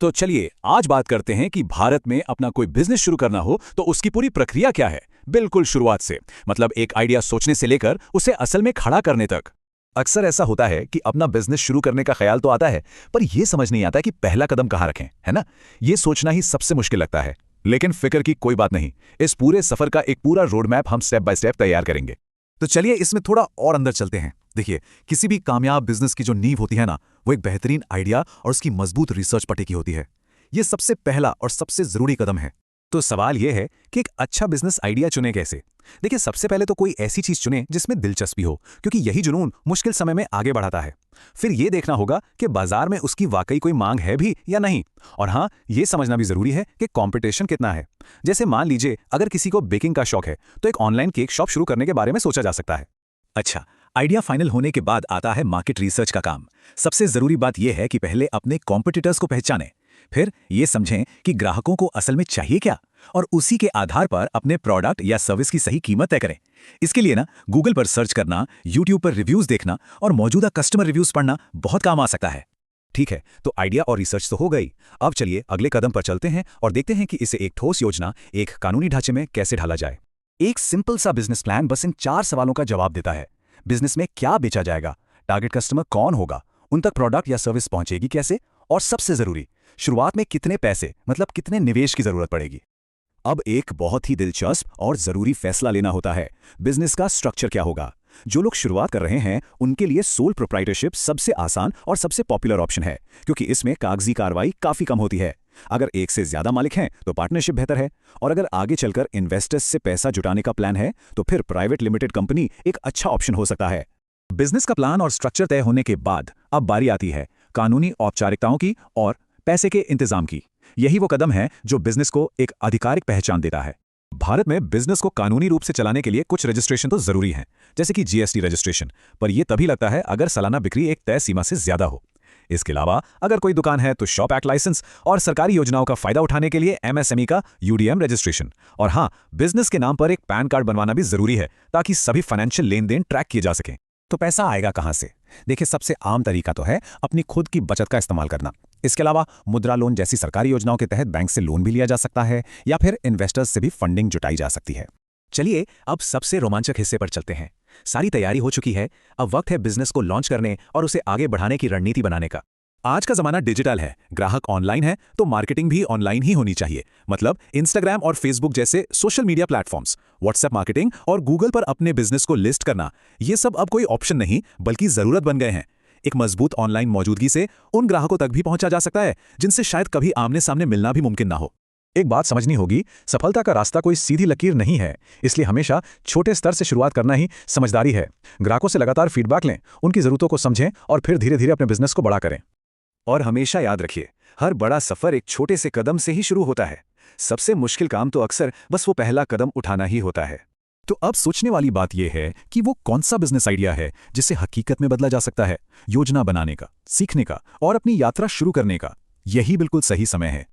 तो चलिए आज बात करते हैं कि भारत में अपना कोई बिजनेस शुरू करना हो तो उसकी पूरी प्रक्रिया क्या है। बिल्कुल शुरुआत से, मतलब एक आइडिया सोचने से लेकर उसे असल में खड़ा करने तक। अक्सर ऐसा होता है कि अपना बिजनेस शुरू करने का ख्याल तो आता है, पर यह समझ नहीं आता कि पहला कदम कहां रखें, है ना। यह सोचना ही सबसे मुश्किल लगता है। लेकिन फिक्र की कोई बात नहीं, इस पूरे सफर का एक पूरा रोड मैप हम स्टेप बाय स्टेप तैयार करेंगे। तो चलिए इसमें थोड़ा और अंदर चलते हैं। देखिए, किसी भी कामयाब बिजनेस की जो नींव होती है ना, वो एक बेहतरीन आइडिया और उसकी मजबूत रिसर्च पर टिकी होती है। यह सबसे पहला और सबसे जरूरी कदम है। तो सवाल यह है कि एक अच्छा बिजनेस आइडिया चुने कैसे। देखिए, सबसे पहले तो कोई ऐसी चीज चुने जिसमें दिलचस्पी हो, क्योंकि यही जुनून मुश्किल समय में आगे बढ़ाता है। फिर यह देखना होगा कि बाजार में उसकी वाकई कोई मांग है भी या नहीं। और हाँ, यह समझना भी जरूरी है कि कंपटीशन कितना है। जैसे मान लीजिए, अगर किसी को बेकिंग का शौक है तो एक ऑनलाइन केक शॉप शुरू करने के बारे में सोचा जा सकता है। अच्छा, आइडिया फाइनल होने के बाद आता है मार्केट रिसर्च का काम। सबसे जरूरी बात यह है कि पहले अपने कॉम्पिटिटर्स को पहचानें, फिर ये समझें कि ग्राहकों को असल में चाहिए क्या, और उसी के आधार पर अपने प्रोडक्ट या सर्विस की सही कीमत तय करें। इसके लिए ना गूगल पर सर्च करना, यूट्यूब पर रिव्यूज देखना और मौजूदा कस्टमर रिव्यूज पढ़ना बहुत काम आ सकता है। ठीक है, तो आइडिया और रिसर्च तो हो गई। अब चलिए अगले कदम पर चलते हैं और देखते हैं कि इसे एक ठोस योजना, एक कानूनी ढांचे में कैसे ढाला जाए। एक सिंपल सा बिजनेस प्लान बस इन 4 सवालों का जवाब देता है। बिजनेस में क्या बेचा जाएगा, टारगेट कस्टमर कौन होगा, उन तक प्रोडक्ट या सर्विस पहुंचेगी कैसे, और सबसे जरूरी, शुरुआत में कितने पैसे मतलब कितने निवेश की जरूरत पड़ेगी। अब एक बहुत ही दिलचस्प और जरूरी फैसला लेना होता है, बिजनेस का स्ट्रक्चर क्या होगा। जो लोग शुरुआत कर रहे हैं उनके लिए सोल प्रोप्राइटरशिप सबसे आसान और सबसे पॉपुलर ऑप्शन है, क्योंकि इसमें कागजी कार्रवाई काफी कम होती है। अगर एक से ज्यादा मालिक हैं तो पार्टनरशिप बेहतर है, और अगर आगे चलकर इन्वेस्टर्स से पैसा जुटाने का प्लान है तो फिर प्राइवेट लिमिटेड कंपनी एक अच्छा ऑप्शन हो सकता है। बिजनेस का प्लान और स्ट्रक्चर तय होने के बाद अब बारी आती है कानूनी औपचारिकताओं की और पैसे के इंतजाम की। यही वो कदम है जो बिजनेस को एक आधिकारिक पहचान देता है। भारत में बिजनेस को कानूनी रूप से चलाने के लिए कुछ रजिस्ट्रेशन तो जरूरी हैं, जैसे कि जीएसटी रजिस्ट्रेशन, पर यह तभी लगता है अगर सालाना बिक्री एक तय सीमा से ज्यादा हो। इसके अलावा अगर कोई दुकान है तो शॉप एक्ट लाइसेंस, और सरकारी योजनाओं का फायदा उठाने के लिए एमएसएमई का यूडीएम रजिस्ट्रेशन। और हाँ, बिजनेस के नाम पर एक पैन कार्ड बनवाना भी जरूरी है, ताकि सभी फाइनेंशियल लेन देन ट्रैक किए जा सकें। तो पैसा आएगा कहां से? देखिए, सबसे आम तरीका तो है अपनी खुद की बचत का इस्तेमाल करना। इसके अलावा मुद्रा लोन जैसी सरकारी योजनाओं के तहत बैंक से लोन भी लिया जा सकता है, या फिर इन्वेस्टर्स से भी फंडिंग जुटाई जा सकती है। चलिए अब सबसे रोमांचक हिस्से पर चलते हैं। सारी तैयारी हो चुकी है, अब वक्त है बिजनेस को लॉन्च करने और उसे आगे बढ़ाने की रणनीति बनाने का। आज का जमाना डिजिटल है, ग्राहक ऑनलाइन है, तो मार्केटिंग भी ऑनलाइन ही होनी चाहिए। मतलब इंस्टाग्राम और फेसबुक जैसे social media platforms, WhatsApp marketing और गूगल पर अपने बिजनेस को लिस्ट करना, ये सब अब कोई ऑप्शन नहीं बल्कि जरूरत बन गए हैं। एक मजबूत ऑनलाइन मौजूदगी से उन ग्राहकों तक भी पहुंचा जा सकता है जिनसे शायद कभी आमने सामने मिलना भी मुमकिन ना हो। एक बात समझनी होगी, सफलता का रास्ता कोई सीधी लकीर नहीं है, इसलिए हमेशा छोटे स्तर से शुरुआत करना ही समझदारी है। ग्राहकों से लगातार फीडबैक लें, उनकी जरूरतों को समझें और फिर धीरे धीरे अपने बिजनेस को बड़ा करें। और हमेशा याद रखिए, हर बड़ा सफर एक छोटे से कदम से ही शुरू होता है। सबसे मुश्किल काम तो अक्सर बस वो पहला कदम उठाना ही होता है। तो अब सोचने वाली बात यह है कि वो कौन सा बिजनेस आइडिया है जिसे हकीकत में बदला जा सकता है। योजना बनाने का, सीखने का और अपनी यात्रा शुरू करने का यही बिल्कुल सही समय है।